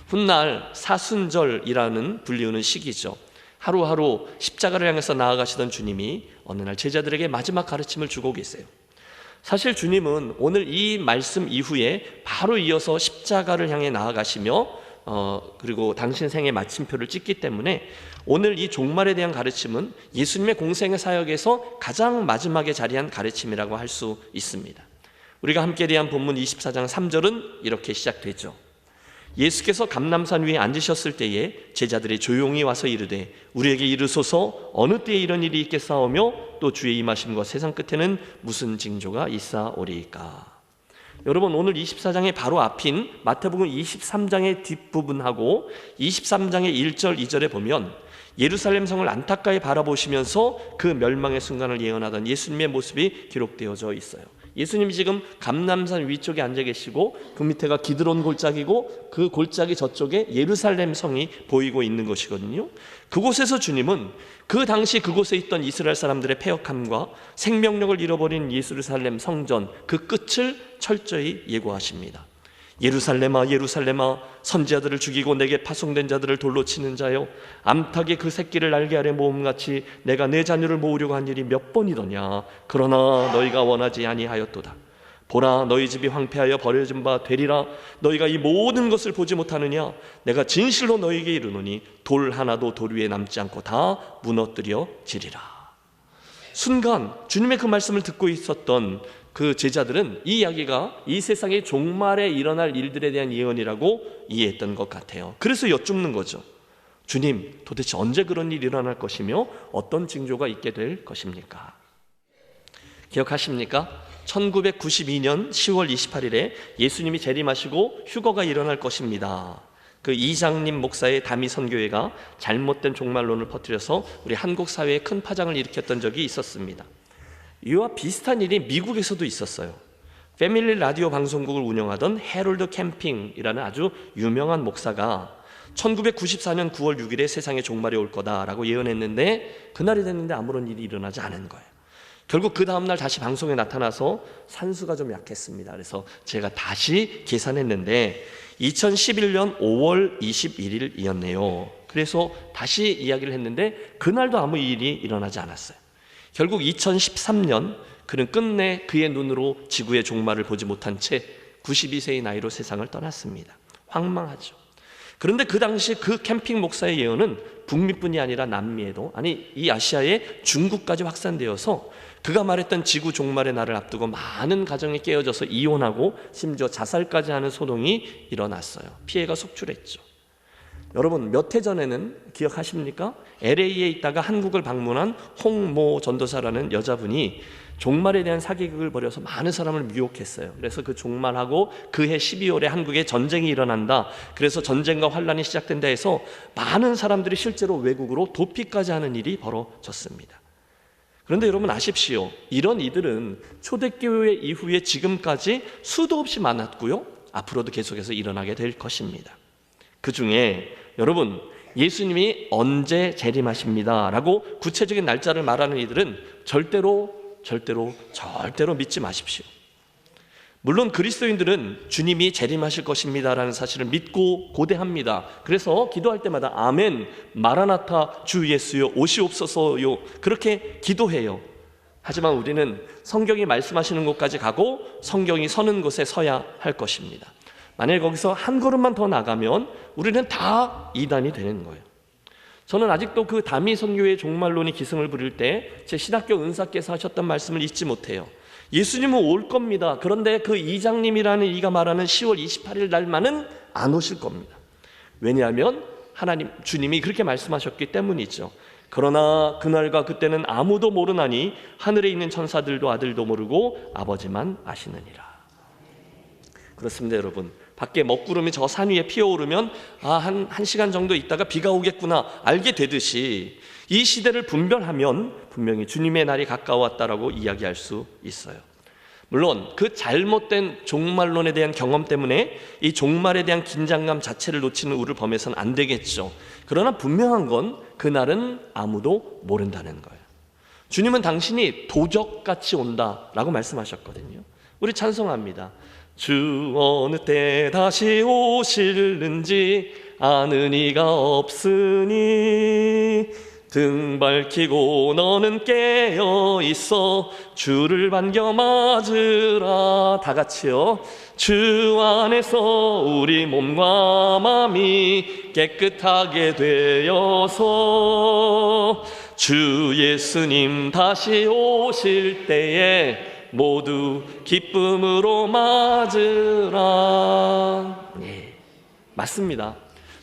훗날 사순절이라는 불리우는 시기죠. 하루하루 십자가를 향해서 나아가시던 주님이 어느 날 제자들에게 마지막 가르침을 주고 계세요. 사실 주님은 오늘 이 말씀 이후에 바로 이어서 십자가를 향해 나아가시며 그리고 당신 생의 마침표를 찍기 때문에 오늘 이 종말에 대한 가르침은 예수님의 공생의 사역에서 가장 마지막에 자리한 가르침이라고 할 수 있습니다. 우리가 함께 대한 본문 24장 3절은 이렇게 시작되죠. 예수께서 감람산 위에 앉으셨을 때에 제자들이 조용히 와서 이르되 우리에게 이르소서 어느 때에 이런 일이 있겠사오며 또 주의 임하심과 세상 끝에는 무슨 징조가 있사오리이까. 여러분, 오늘 24장의 바로 앞인 마태복음 23장의 뒷부분하고 23장의 1절 2절에 보면 예루살렘 성을 안타까이 바라보시면서 그 멸망의 순간을 예언하던 예수님의 모습이 기록되어져 있어요. 예수님이 지금 감람산 위쪽에 앉아 계시고 그 밑에가 기드론 골짜기고 그 골짜기 저쪽에 예루살렘 성이 보이고 있는 것이거든요. 그곳에서 주님은 그 당시 그곳에 있던 이스라엘 사람들의 패역함과 생명력을 잃어버린 예루살렘 성전 그 끝을 철저히 예고하십니다. 예루살렘아 예루살렘아 선지자들을 죽이고 내게 파송된 자들을 돌로 치는 자여 암탉의 그 새끼를 날개 아래 모음같이 내가 내 자녀를 모으려고 한 일이 몇 번이더냐. 그러나 너희가 원하지 아니하였도다. 보라 너희 집이 황폐하여 버려진 바 되리라. 너희가 이 모든 것을 보지 못하느냐. 내가 진실로 너희에게 이르노니 돌 하나도 돌 위에 남지 않고 다 무너뜨려지리라. 순간 주님의 그 말씀을 듣고 있었던 그 제자들은 이 이야기가 이 세상의 종말에 일어날 일들에 대한 예언이라고 이해했던 것 같아요. 그래서 여쭙는 거죠. 주님, 도대체 언제 그런 일이 일어날 것이며 어떤 징조가 있게 될 것입니까? 기억하십니까? 1992년 10월 28일에 예수님이 재림하시고 휴거가 일어날 것입니다. 그 이장님 목사의 다미 선교회가 잘못된 종말론을 퍼뜨려서 우리 한국 사회에 큰 파장을 일으켰던 적이 있었습니다. 이와 비슷한 일이 미국에서도 있었어요. 패밀리 라디오 방송국을 운영하던 해롤드 캠핑이라는 아주 유명한 목사가 1994년 9월 6일에 세상에 종말이 올 거다라고 예언했는데 그날이 됐는데 아무런 일이 일어나지 않은 거예요. 결국 그 다음날 다시 방송에 나타나서 산수가 좀 약했습니다. 그래서 제가 다시 계산했는데 2011년 5월 21일이었네요. 그래서 다시 이야기를 했는데 그날도 아무 일이 일어나지 않았어요. 결국 2013년 그는 끝내 그의 눈으로 지구의 종말을 보지 못한 채 92세의 나이로 세상을 떠났습니다. 황망하죠. 그런데 그 당시 그 캠핑 목사의 예언은 북미뿐이 아니라 남미에도, 아니 이 아시아의 중국까지 확산되어서 그가 말했던 지구 종말의 날을 앞두고 많은 가정이 깨어져서 이혼하고 심지어 자살까지 하는 소동이 일어났어요. 피해가 속출했죠. 여러분, 몇 해 전에는 기억하십니까? LA에 있다가 한국을 방문한 홍모 전도사라는 여자분이 종말에 대한 사기극을 벌여서 많은 사람을 미혹했어요. 그래서 그 종말하고 그해 12월에 한국에 전쟁이 일어난다, 그래서 전쟁과 환란이 시작된다 해서 많은 사람들이 실제로 외국으로 도피까지 하는 일이 벌어졌습니다. 그런데 여러분 아십시오. 이런 이들은 초대교회 이후에 지금까지 수도 없이 많았고요, 앞으로도 계속해서 일어나게 될 것입니다. 그 중에 여러분, 예수님이 언제 재림하십니다 라고 구체적인 날짜를 말하는 이들은 절대로 믿지 마십시오. 물론 그리스도인들은 주님이 재림하실 것입니다 라는 사실을 믿고 고대합니다. 그래서 기도할 때마다 아멘, 마라나타, 주 예수여 오시옵소서요, 그렇게 기도해요. 하지만 우리는 성경이 말씀하시는 곳까지 가고 성경이 서는 곳에 서야 할 것입니다. 만약에 거기서 한 걸음만 더 나가면 우리는 다 이단이 되는 거예요. 저는 아직도 그 다미 선교의 종말론이 기승을 부릴 때 제 신학교 은사께서 하셨던 말씀을 잊지 못해요. 예수님은 올 겁니다. 그런데 그 이장님이라는 이가 말하는 10월 28일 날만은 안 오실 겁니다. 왜냐하면 주님이 그렇게 말씀하셨기 때문이죠. 그러나 그날과 그때는 아무도 모르나니 하늘에 있는 천사들도 아들도 모르고 아버지만 아시느니라. 그렇습니다, 여러분. 밖에 먹구름이 저 산 위에 피어오르면 한 시간 정도 있다가 비가 오겠구나 알게 되듯이 이 시대를 분별하면 분명히 주님의 날이 가까웠다라고 이야기할 수 있어요. 물론 그 잘못된 종말론에 대한 경험 때문에 이 종말에 대한 긴장감 자체를 놓치는 우리를 범해서는 안 되겠죠. 그러나 분명한 건 그날은 아무도 모른다는 거예요. 주님은 당신이 도적같이 온다라고 말씀하셨거든요. 우리 찬송합니다. 주 어느 때 다시 오실는지 아는 이가 없으니 등 밝히고 너는 깨어 있어 주를 반겨 맞으라. 다 같이요. 주 안에서 우리 몸과 마음이 깨끗하게 되어서 주 예수님 다시 오실 때에 모두 기쁨으로 맞으라. 네, 맞습니다.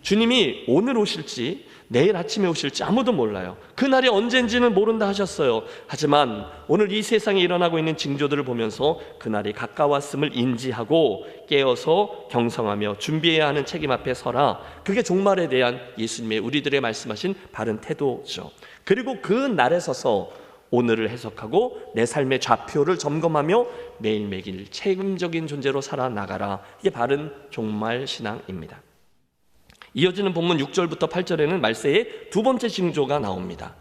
주님이 오늘 오실지 내일 아침에 오실지 아무도 몰라요. 그날이 언젠지는 모른다 하셨어요. 하지만 오늘 이 세상에 일어나고 있는 징조들을 보면서 그날이 가까웠음을 인지하고 깨어서 경성하며 준비해야 하는 책임 앞에 서라. 그게 종말에 대한 예수님의 우리들의 말씀하신 바른 태도죠. 그리고 그 날에 서서 오늘을 해석하고 내 삶의 좌표를 점검하며 매일매일 책임적인 존재로 살아나가라. 이게 바른 종말 신앙입니다. 이어지는 본문 6절부터 8절에는 말세의 두 번째 징조가 나옵니다.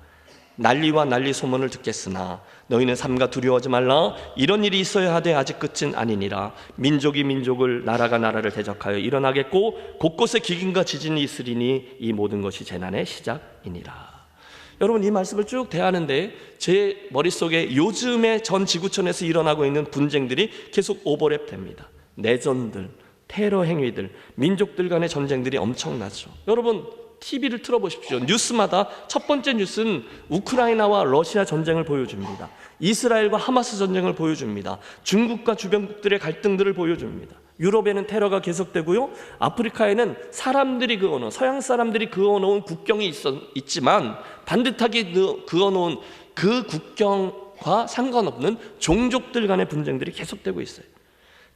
난리와 난리 소문을 듣겠으나 너희는 삼가 두려워하지 말라. 이런 일이 있어야 하되 아직 끝은 아니니라. 민족이 민족을 나라가 나라를 대적하여 일어나겠고 곳곳에 기근과 지진이 있으리니 이 모든 것이 재난의 시작이니라. 여러분, 이 말씀을 쭉 대하는데 제 머릿속에 요즘의 전 지구촌에서 일어나고 있는 분쟁들이 계속 오버랩 됩니다. 내전들, 테러 행위들, 민족들 간의 전쟁들이 엄청나죠. 여러분, TV를 틀어보십시오. 뉴스마다 첫 번째 뉴스는 우크라이나와 러시아 전쟁을 보여줍니다. 이스라엘과 하마스 전쟁을 보여줍니다. 중국과 주변국들의 갈등들을 보여줍니다. 유럽에는 테러가 계속되고요. 아프리카에는 사람들이 그어놓은, 서양 사람들이 그어놓은 국경이 있지만 반듯하게 그어놓은 그 국경과 상관없는 종족들 간의 분쟁들이 계속되고 있어요.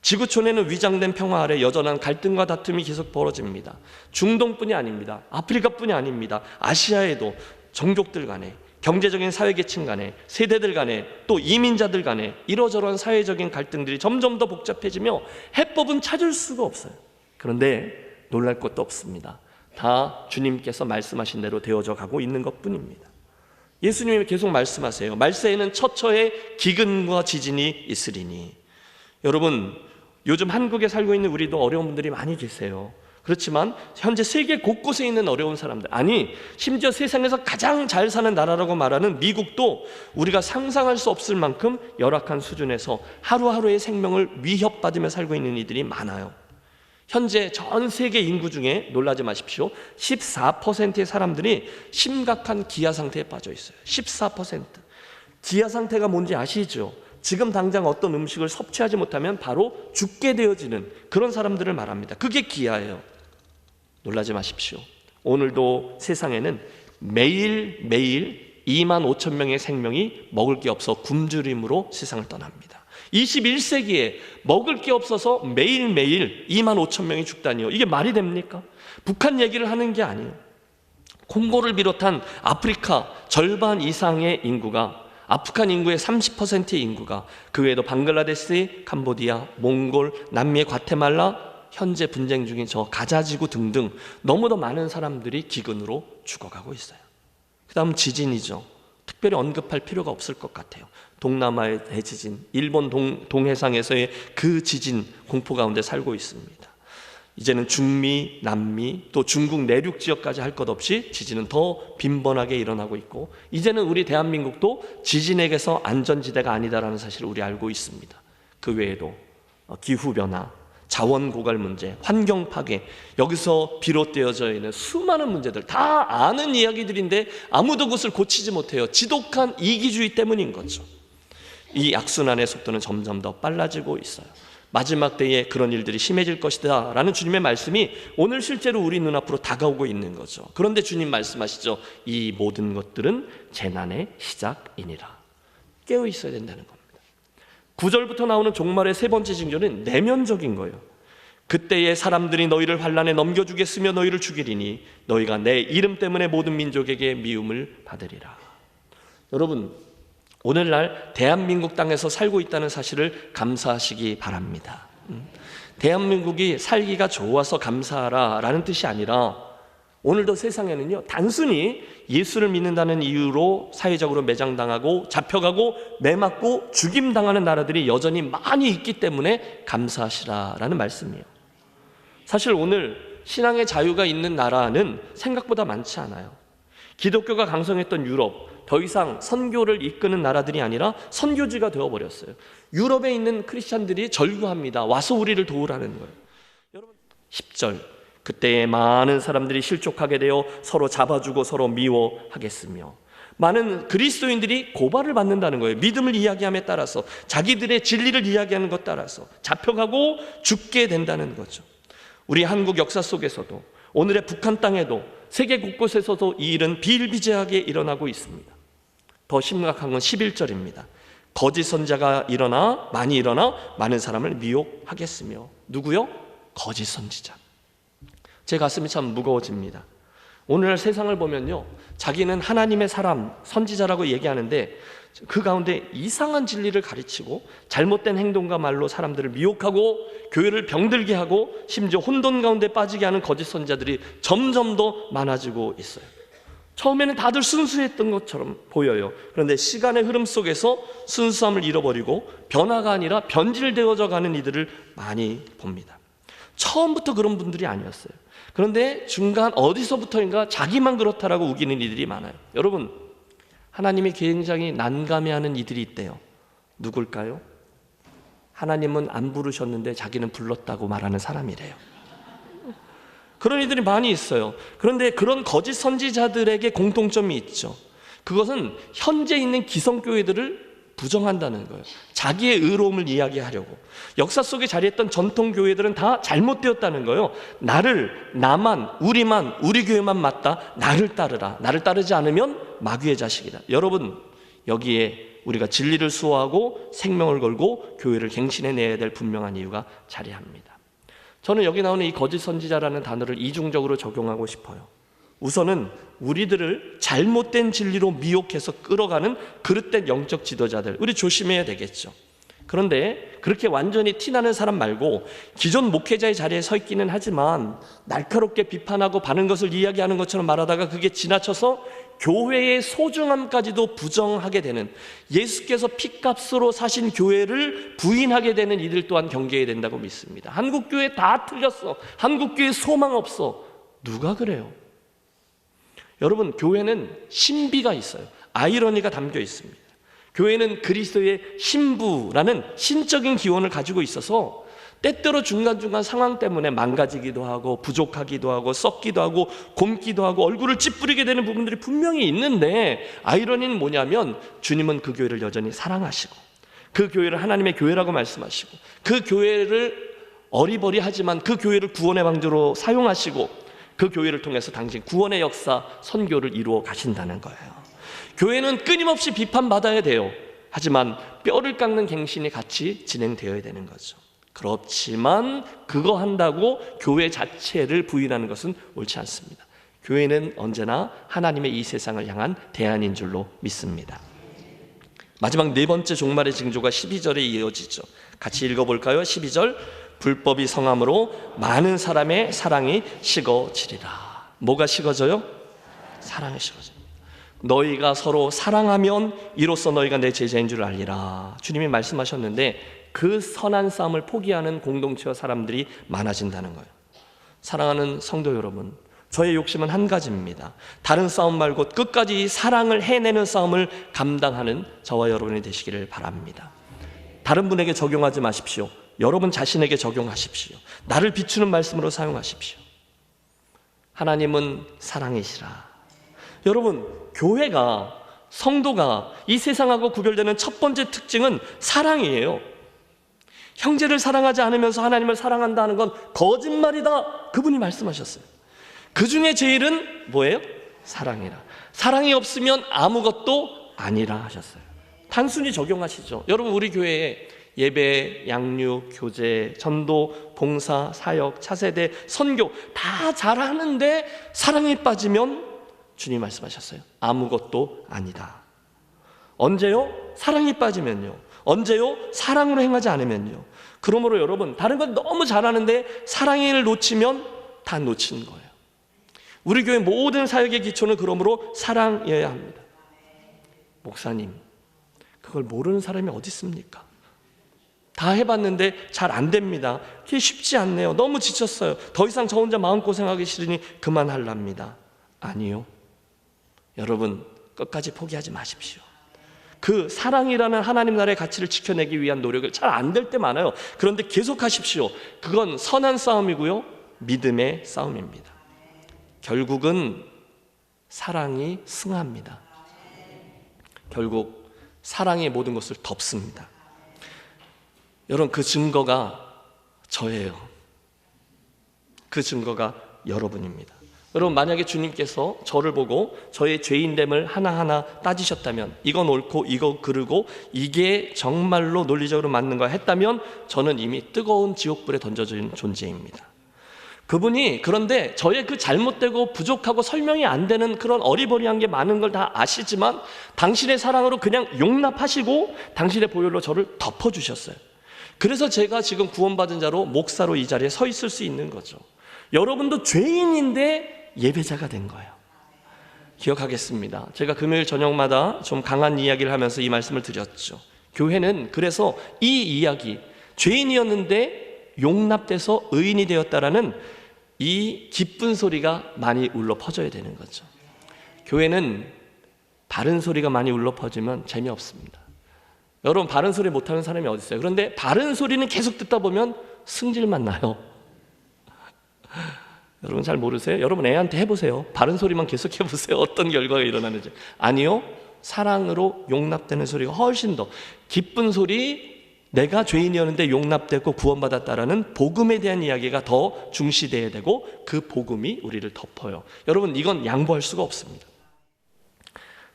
지구촌에는 위장된 평화 아래 여전한 갈등과 다툼이 계속 벌어집니다. 중동뿐이 아닙니다. 아프리카뿐이 아닙니다. 아시아에도 종족들 간에, 경제적인 사회계층 간에, 세대들 간에, 또 이민자들 간에 이러저러한 사회적인 갈등들이 점점 더 복잡해지며 해법은 찾을 수가 없어요. 그런데 놀랄 것도 없습니다. 다 주님께서 말씀하신 대로 되어져 가고 있는 것뿐입니다. 예수님이 계속 말씀하세요. 말세에는 처처에 기근과 지진이 있으리니. 여러분, 요즘 한국에 살고 있는 우리도 어려운 분들이 많이 계세요. 그렇지만 현재 세계 곳곳에 있는 어려운 사람들, 아니 심지어 세상에서 가장 잘 사는 나라라고 말하는 미국도 우리가 상상할 수 없을 만큼 열악한 수준에서 하루하루의 생명을 위협받으며 살고 있는 이들이 많아요. 현재 전 세계 인구 중에 놀라지 마십시오. 14%의 사람들이 심각한 기아 상태에 빠져 있어요. 14%. 기아 상태가 뭔지 아시죠? 지금 당장 어떤 음식을 섭취하지 못하면 바로 죽게 되어지는 그런 사람들을 말합니다. 그게 기아예요. 놀라지 마십시오. 오늘도 세상에는 매일매일 2만 5천 명의 생명이 먹을 게 없어 굶주림으로 세상을 떠납니다. 21세기에 먹을 게 없어서 매일매일 2만 5천 명이 죽다니요. 이게 말이 됩니까? 북한 얘기를 하는 게 아니에요. 콩고를 비롯한 아프리카 절반 이상의 인구가, 아프간 인구의 30%의 인구가, 그 외에도 방글라데시, 캄보디아, 몽골, 남미의 과테말라, 현재 분쟁 중인 저 가자지구 등등 너무도 많은 사람들이 기근으로 죽어가고 있어요. 그 다음 지진이죠. 특별히 언급할 필요가 없을 것 같아요. 동남아의 대지진, 일본 동해상에서의 그 지진 공포 가운데 살고 있습니다. 이제는 중미, 남미, 또 중국 내륙 지역까지 할 것 없이 지진은 더 빈번하게 일어나고 있고, 이제는 우리 대한민국도 지진에게서 안전지대가 아니다라는 사실을 우리 알고 있습니다. 그 외에도 기후변화, 자원 고갈 문제, 환경 파괴, 여기서 비롯되어져 있는 수많은 문제들 다 아는 이야기들인데 아무도 그것을 고치지 못해요. 지독한 이기주의 때문인 거죠. 이 악순환의 속도는 점점 더 빨라지고 있어요. 마지막 때에 그런 일들이 심해질 것이다 라는 주님의 말씀이 오늘 실제로 우리 눈앞으로 다가오고 있는 거죠. 그런데 주님 말씀하시죠. 이 모든 것들은 재난의 시작이니라. 깨어 있어야 된다는 겁니다. 9절부터 나오는 종말의 세 번째 징조는 내면적인 거예요. 그때에 사람들이 너희를 환난에 넘겨주겠으며 너희를 죽이리니 너희가 내 이름 때문에 모든 민족에게 미움을 받으리라. 여러분, 오늘날 대한민국 땅에서 살고 있다는 사실을 감사하시기 바랍니다. 대한민국이 살기가 좋아서 감사하라 라는 뜻이 아니라 오늘도 세상에는요, 단순히 예수를 믿는다는 이유로 사회적으로 매장당하고 잡혀가고 매맞고 죽임당하는 나라들이 여전히 많이 있기 때문에 감사하시라라는 말씀이에요. 사실 오늘 신앙의 자유가 있는 나라는 생각보다 많지 않아요. 기독교가 강성했던 유럽, 더 이상 선교를 이끄는 나라들이 아니라 선교지가 되어버렸어요. 유럽에 있는 크리스찬들이 절규합니다. 와서 우리를 도우라는 거예요. 여러분, 10절, 그때에 많은 사람들이 실족하게 되어 서로 잡아주고 서로 미워하겠으며, 많은 그리스도인들이 고발을 받는다는 거예요. 믿음을 이야기함에 따라서, 자기들의 진리를 이야기하는 것 따라서 잡혀가고 죽게 된다는 거죠. 우리 한국 역사 속에서도, 오늘의 북한 땅에도, 세계 곳곳에서도 이 일은 비일비재하게 일어나고 있습니다. 더 심각한 건 11절입니다. 거짓 선자가 많이 일어나 많은 사람을 미혹하겠으며. 누구요? 거짓 선지자. 제 가슴이 참 무거워집니다. 오늘날 세상을 보면요, 자기는 하나님의 사람, 선지자라고 얘기하는데 그 가운데 이상한 진리를 가르치고 잘못된 행동과 말로 사람들을 미혹하고 교회를 병들게 하고 심지어 혼돈 가운데 빠지게 하는 거짓 선지자들이 점점 더 많아지고 있어요. 처음에는 다들 순수했던 것처럼 보여요. 그런데 시간의 흐름 속에서 순수함을 잃어버리고 변화가 아니라 변질되어져 가는 이들을 많이 봅니다. 처음부터 그런 분들이 아니었어요. 그런데 중간 어디서부터인가 자기만 그렇다라고 우기는 이들이 많아요. 여러분, 하나님이 굉장히 난감해하는 이들이 있대요. 누굴까요? 하나님은 안 부르셨는데 자기는 불렀다고 말하는 사람이래요. 그런 이들이 많이 있어요. 그런데 그런 거짓 선지자들에게 공통점이 있죠. 그것은 현재 있는 기성교회들을 부정한다는 거예요. 자기의 의로움을 이야기하려고. 역사 속에 자리했던 전통교회들은 다 잘못되었다는 거예요. 나만, 우리 교회만 맞다. 나를 따르라. 나를 따르지 않으면 마귀의 자식이다. 여러분, 여기에 우리가 진리를 수호하고 생명을 걸고 교회를 갱신해내야 될 분명한 이유가 자리합니다. 저는 여기 나오는 이 거짓 선지자라는 단어를 이중적으로 적용하고 싶어요. 우선은 우리들을 잘못된 진리로 미혹해서 끌어가는 그릇된 영적 지도자들, 우리 조심해야 되겠죠. 그런데 그렇게 완전히 티나는 사람 말고 기존 목회자의 자리에 서 있기는 하지만 날카롭게 비판하고 바른 것을 이야기하는 것처럼 말하다가 그게 지나쳐서 교회의 소중함까지도 부정하게 되는, 예수께서 핏값으로 사신 교회를 부인하게 되는 이들 또한 경계해야 된다고 믿습니다. 한국교회 다 틀렸어, 한국교회 소망 없어. 누가 그래요? 여러분, 교회는 신비가 있어요. 아이러니가 담겨 있습니다. 교회는 그리스도의 신부라는 신적인 기원을 가지고 있어서 때때로 중간중간 상황 때문에 망가지기도 하고 부족하기도 하고 썩기도 하고 곪기도 하고 얼굴을 찌푸리게 되는 부분들이 분명히 있는데, 아이러니는 뭐냐면 주님은 그 교회를 여전히 사랑하시고 그 교회를 하나님의 교회라고 말씀하시고 그 교회를 어리버리하지만 그 교회를 구원의 방주로 사용하시고 그 교회를 통해서 당신 구원의 역사, 선교를 이루어 가신다는 거예요. 교회는 끊임없이 비판받아야 돼요. 하지만 뼈를 깎는 갱신이 같이 진행되어야 되는 거죠. 그렇지만 그거 한다고 교회 자체를 부인하는 것은 옳지 않습니다. 교회는 언제나 하나님의 이 세상을 향한 대안인 줄로 믿습니다. 마지막 네 번째 종말의 징조가 12절에 이어지죠. 같이 읽어볼까요? 12절, 불법이 성함으로 많은 사람의 사랑이 식어지리라. 뭐가 식어져요? 사랑이 식어져요. 너희가 서로 사랑하면 이로써 너희가 내 제자인 줄 알리라. 주님이 말씀하셨는데 그 선한 싸움을 포기하는 공동체와 사람들이 많아진다는 거예요. 사랑하는 성도 여러분, 저의 욕심은 한 가지입니다. 다른 싸움 말고 끝까지 사랑을 해내는 싸움을 감당하는 저와 여러분이 되시기를 바랍니다. 다른 분에게 적용하지 마십시오. 여러분 자신에게 적용하십시오. 나를 비추는 말씀으로 사용하십시오. 하나님은 사랑이시라. 여러분, 교회가, 성도가 이 세상하고 구별되는 첫 번째 특징은 사랑이에요. 형제를 사랑하지 않으면서 하나님을 사랑한다는 건 거짓말이다. 그분이 말씀하셨어요. 그 중에 제일은 뭐예요? 사랑이라. 사랑이 없으면 아무것도 아니라 하셨어요. 단순히 적용하시죠. 여러분, 우리 교회에 예배, 양육, 교제, 전도, 봉사, 사역, 차세대, 선교 다 잘하는데 사랑이 빠지면 주님 말씀하셨어요. 아무것도 아니다. 언제요? 사랑이 빠지면요. 언제요? 사랑으로 행하지 않으면요. 그러므로 여러분, 다른 건 너무 잘하는데 사랑을 놓치면 다 놓친 거예요. 우리 교회 모든 사역의 기초는 그러므로 사랑이어야 합니다. 목사님, 그걸 모르는 사람이 어디 있습니까? 다 해봤는데 잘 안 됩니다. 그게 쉽지 않네요. 너무 지쳤어요. 더 이상 저 혼자 마음고생하기 싫으니 그만할랍니다. 아니요. 여러분, 끝까지 포기하지 마십시오. 그 사랑이라는 하나님 나라의 가치를 지켜내기 위한 노력을 잘 안 될 때 많아요. 그런데 계속하십시오. 그건 선한 싸움이고요, 믿음의 싸움입니다. 결국은 사랑이 승합니다. 결국 사랑의 모든 것을 덮습니다. 여러분, 그 증거가 저예요. 그 증거가 여러분입니다. 여러분, 만약에 주님께서 저를 보고 저의 죄인됨을 하나하나 따지셨다면, 이건 옳고 이거 그르고 이게 정말로 논리적으로 맞는 거야 했다면, 저는 이미 뜨거운 지옥불에 던져진 존재입니다. 그분이 그런데 저의 그 잘못되고 부족하고 설명이 안 되는 그런 어리버리한 게 많은 걸 다 아시지만 당신의 사랑으로 그냥 용납하시고 당신의 보혈로 저를 덮어주셨어요. 그래서 제가 지금 구원받은 자로 목사로 이 자리에 서 있을 수 있는 거죠. 여러분도 죄인인데 예배자가 된 거예요. 기억하겠습니다. 제가 금요일 저녁마다 좀 강한 이야기를 하면서 이 말씀을 드렸죠. 교회는 그래서 이 이야기, 죄인이었는데 용납돼서 의인이 되었다라는 이 기쁜 소리가 많이 울려 퍼져야 되는 거죠. 교회는 바른 소리가 많이 울려 퍼지면 재미없습니다. 여러분, 바른 소리 못하는 사람이 어디 있어요? 그런데 바른 소리는 계속 듣다 보면 승질만 나요. 여러분 잘 모르세요? 여러분 애한테 해보세요. 바른 소리만 계속 해보세요. 어떤 결과가 일어나는지. 아니요, 사랑으로 용납되는 소리가 훨씬 더 기쁜 소리, 내가 죄인이었는데 용납되고 구원받았다라는 복음에 대한 이야기가 더 중시되어야 되고, 그 복음이 우리를 덮어요. 여러분, 이건 양보할 수가 없습니다.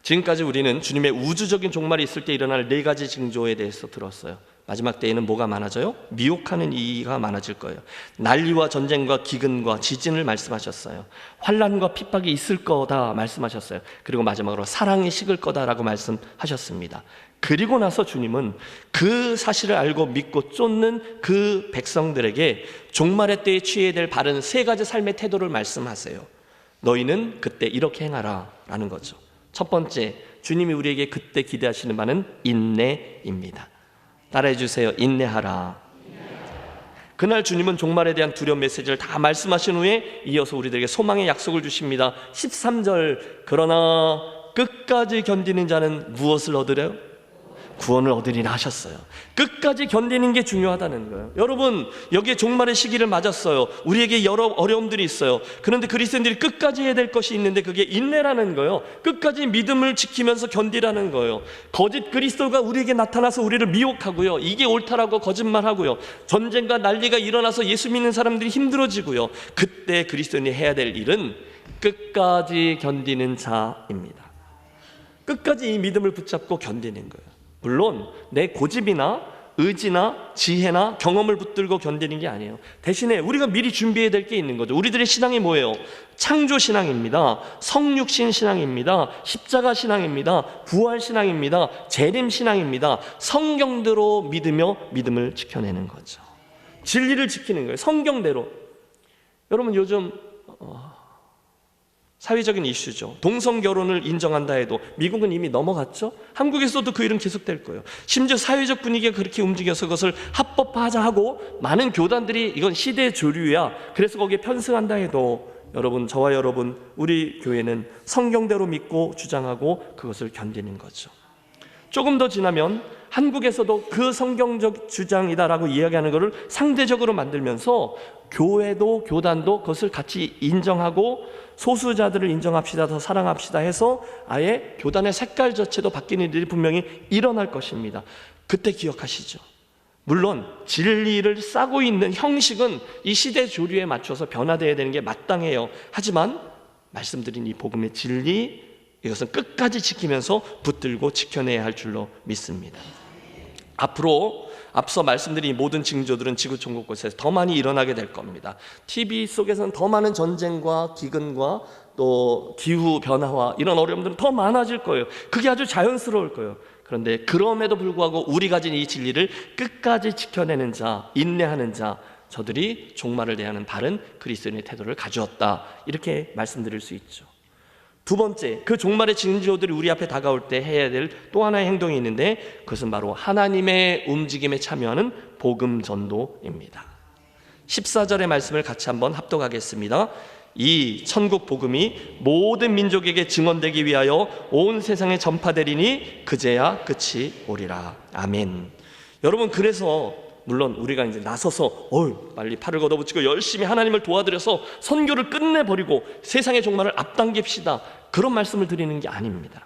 지금까지 우리는 주님의 우주적인 종말이 있을 때 일어날 4가지 징조에 대해서 들었어요. 마지막 때에는 뭐가 많아져요? 미혹하는 이가 많아질 거예요. 난리와 전쟁과 기근과 지진을 말씀하셨어요. 환난과 핍박이 있을 거다 말씀하셨어요. 그리고 마지막으로 사랑이 식을 거다라고 말씀하셨습니다. 그리고 나서 주님은 그 사실을 알고 믿고 쫓는 그 백성들에게 종말의 때에 취해야 될 바른 3가지 삶의 태도를 말씀하세요. 너희는 그때 이렇게 행하라 라는 거죠. 첫 번째, 주님이 우리에게 그때 기대하시는 바는 인내입니다. 따라해 주세요. 인내하라. 그날 주님은 종말에 대한 두려운 메시지를 다 말씀하신 후에 이어서 우리들에게 소망의 약속을 주십니다. 13절, 그러나 끝까지 견디는 자는 무엇을 얻으래요? 구원을 얻으리라 하셨어요. 끝까지 견디는 게 중요하다는 거예요. 여러분, 여기에 종말의 시기를 맞았어요. 우리에게 여러 어려움들이 있어요. 그런데 그리스도인들이 끝까지 해야 될 것이 있는데 그게 인내라는 거예요. 끝까지 믿음을 지키면서 견디라는 거예요. 거짓 그리스도가 우리에게 나타나서 우리를 미혹하고요, 이게 옳다라고 거짓말하고요, 전쟁과 난리가 일어나서 예수 믿는 사람들이 힘들어지고요, 그때 그리스도인이 해야 될 일은 끝까지 견디는 자입니다. 끝까지 이 믿음을 붙잡고 견디는 거예요. 물론 내 고집이나 의지나 지혜나 경험을 붙들고 견디는 게 아니에요. 대신에 우리가 미리 준비해야 될 게 있는 거죠. 우리들의 신앙이 뭐예요? 창조신앙입니다. 성육신 신앙입니다. 십자가 신앙입니다. 부활 신앙입니다. 재림 신앙입니다. 성경대로 믿으며 믿음을 지켜내는 거죠. 진리를 지키는 거예요. 성경대로. 여러분, 요즘 사회적인 이슈죠. 동성결혼을 인정한다 해도 미국은 이미 넘어갔죠. 한국에서도 그 일은 계속될 거예요. 심지어 사회적 분위기가 그렇게 움직여서 그것을 합법화하자 하고 많은 교단들이 이건 시대 조류야, 그래서 거기에 편승한다 해도, 여러분, 저와 여러분, 우리 교회는 성경대로 믿고 주장하고 그것을 견디는 거죠. 조금 더 지나면 한국에서도 그 성경적 주장이다라고 이야기하는 것을 상대적으로 만들면서 교회도 교단도 그것을 같이 인정하고 소수자들을 인정합시다, 더 사랑합시다 해서 아예 교단의 색깔 자체도 바뀌는 일이 분명히 일어날 것입니다. 그때 기억하시죠. 물론 진리를 싸고 있는 형식은 이 시대 조류에 맞춰서 변화되어야 되는 게 마땅해요. 하지만 말씀드린 이 복음의 진리, 이것은 끝까지 지키면서 붙들고 지켜내야 할 줄로 믿습니다. 앞으로 앞서 말씀드린 모든 징조들은 지구촌 곳곳에서 더 많이 일어나게 될 겁니다. TV 속에서는 더 많은 전쟁과 기근과 또 기후 변화와 이런 어려움들은 더 많아질 거예요. 그게 아주 자연스러울 거예요. 그런데 그럼에도 불구하고 우리 가진 이 진리를 끝까지 지켜내는 자, 인내하는 자, 저들이 종말을 대하는 바른 그리스도인의 태도를 가져왔다, 이렇게 말씀드릴 수 있죠. 두 번째, 그 종말의 징조들이 우리 앞에 다가올 때 해야 될 또 하나의 행동이 있는데, 그것은 바로 하나님의 움직임에 참여하는 복음 전도입니다. 14절의 말씀을 같이 한번 합독하겠습니다. 이 천국 복음이 모든 민족에게 증언되기 위하여 온 세상에 전파되리니 그제야 끝이 오리라. 아멘. 여러분, 그래서 물론 우리가 이제 나서서 빨리 팔을 걷어붙이고 열심히 하나님을 도와드려서 선교를 끝내버리고 세상의 종말을 앞당깁시다, 그런 말씀을 드리는 게 아닙니다.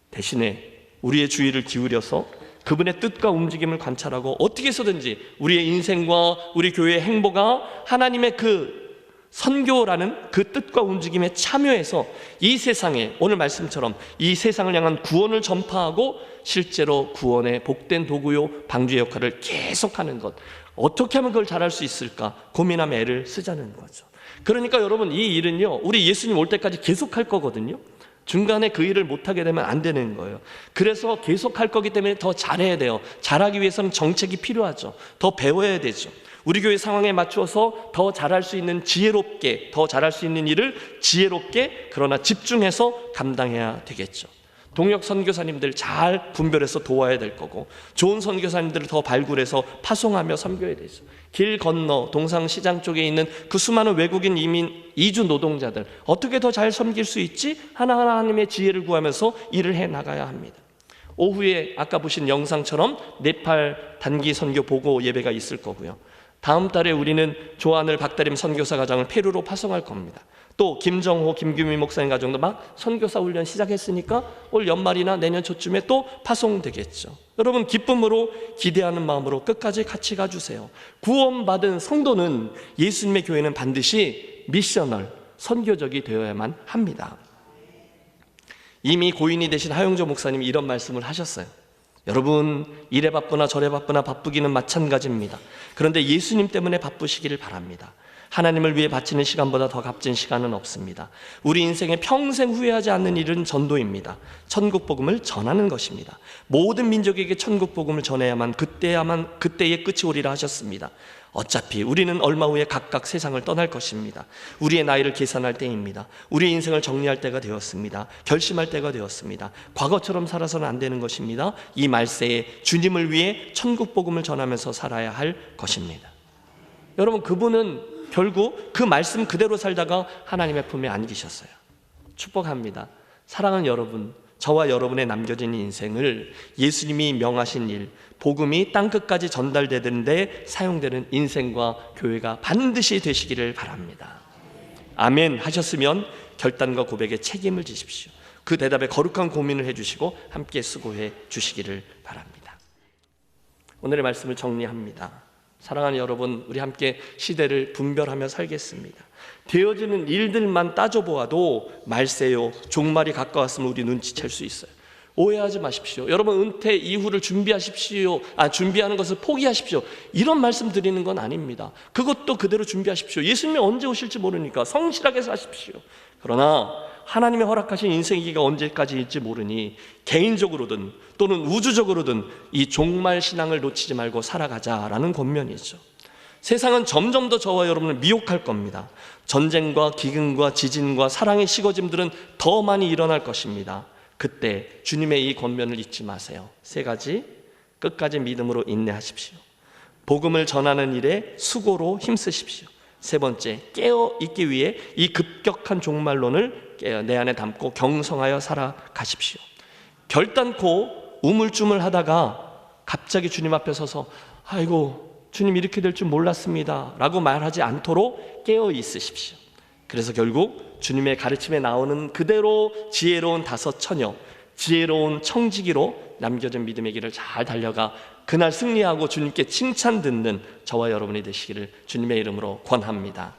대신에 우리의 주의를 기울여서 그분의 뜻과 움직임을 관찰하고 어떻게 해서든지 우리의 인생과 우리 교회의 행보가 하나님의 그 선교라는 그 뜻과 움직임에 참여해서 이 세상에, 오늘 말씀처럼 이 세상을 향한 구원을 전파하고 실제로 구원의 복된 도구요 방주의 역할을 계속하는 것, 어떻게 하면 그걸 잘할 수 있을까 고민하며 애를 쓰자는 거죠. 그러니까 여러분, 이 일은요, 우리 예수님 올 때까지 계속할 거거든요. 중간에 그 일을 못하게 되면 안 되는 거예요. 그래서 계속할 거기 때문에 더 잘해야 돼요. 잘하기 위해서는 정책이 필요하죠. 더 배워야 되죠. 우리 교회 상황에 맞추어서 더 잘할 수 있는, 지혜롭게 더 잘할 수 있는 일을 지혜롭게 그러나 집중해서 감당해야 되겠죠. 동역 선교사님들 잘 분별해서 도와야 될 거고, 좋은 선교사님들을 더 발굴해서 파송하며 섬겨야 되죠. 길 건너 동상시장 쪽에 있는 그 수많은 외국인 이민 이주 노동자들 어떻게 더 잘 섬길 수 있지? 하나하나 하나님의 지혜를 구하면서 일을 해 나가야 합니다. 오후에 아까 보신 영상처럼 네팔 단기 선교 보고 예배가 있을 거고요. 다음 달에 우리는 조하늘 박다림 선교사 가정을 페루로 파송할 겁니다. 또 김정호, 김규미 목사님 가정도 막 선교사 훈련 시작했으니까 올 연말이나 내년 초쯤에 또 파송되겠죠. 여러분, 기쁨으로 기대하는 마음으로 끝까지 같이 가주세요. 구원받은 성도는, 예수님의 교회는 반드시 미셔널, 선교적이 되어야만 합니다. 이미 고인이 되신 하용조 목사님이 이런 말씀을 하셨어요. 여러분, 이래 바쁘나 저래 바쁘나 바쁘기는 마찬가지입니다. 그런데 예수님 때문에 바쁘시기를 바랍니다. 하나님을 위해 바치는 시간보다 더 값진 시간은 없습니다. 우리 인생에 평생 후회하지 않는 일은 전도입니다. 천국 복음을 전하는 것입니다. 모든 민족에게 천국 복음을 전해야만 그때의 끝이 오리라 하셨습니다. 어차피 우리는 얼마 후에 각각 세상을 떠날 것입니다. 우리의 나이를 계산할 때입니다. 우리의 인생을 정리할 때가 되었습니다. 결심할 때가 되었습니다. 과거처럼 살아서는 안 되는 것입니다. 이 말세에 주님을 위해 천국 복음을 전하면서 살아야 할 것입니다. 여러분, 그분은 결국 그 말씀 그대로 살다가 하나님의 품에 안기셨어요. 축복합니다. 사랑하는 여러분, 저와 여러분의 남겨진 인생을 예수님이 명하신 일, 복음이 땅끝까지 전달되는데 사용되는 인생과 교회가 반드시 되시기를 바랍니다. 아멘 하셨으면 결단과 고백에 책임을 지십시오. 그 대답에 거룩한 고민을 해주시고 함께 수고해 주시기를 바랍니다. 오늘의 말씀을 정리합니다. 사랑하는 여러분, 우리 함께 시대를 분별하며 살겠습니다. 되어지는 일들만 따져보아도 말세요, 종말이 가까웠으면 우리 눈치챌 수 있어요. 오해하지 마십시오. 여러분, 은퇴 이후를 준비하십시오. 준비하는 것을 포기하십시오. 이런 말씀 드리는 건 아닙니다. 그것도 그대로 준비하십시오. 예수님이 언제 오실지 모르니까 성실하게 사십시오. 그러나 하나님이 허락하신 인생이기가 언제까지일지 모르니 개인적으로든 또는 우주적으로든 이 종말 신앙을 놓치지 말고 살아가자라는 권면이죠. 세상은 점점 더 저와 여러분을 미혹할 겁니다. 전쟁과 기근과 지진과 사랑의 식어짐들은 더 많이 일어날 것입니다. 그때 주님의 이 권면을 잊지 마세요. 3가지, 끝까지 믿음으로 인내하십시오. 복음을 전하는 일에 수고로 힘쓰십시오. 3번째, 깨어 있기 위해 이 급격한 종말론을 내 안에 담고 경성하여 살아가십시오. 결단코 우물쭈물 하다가 갑자기 주님 앞에 서서 아이고 주님 이렇게 될 줄 몰랐습니다 라고 말하지 않도록 깨어 있으십시오. 그래서 결국 주님의 가르침에 나오는 그대로 지혜로운 5 처녀, 지혜로운 청지기로 남겨진 믿음의 길을 잘 달려가 그날 승리하고 주님께 칭찬 듣는 저와 여러분이 되시기를 주님의 이름으로 권합니다.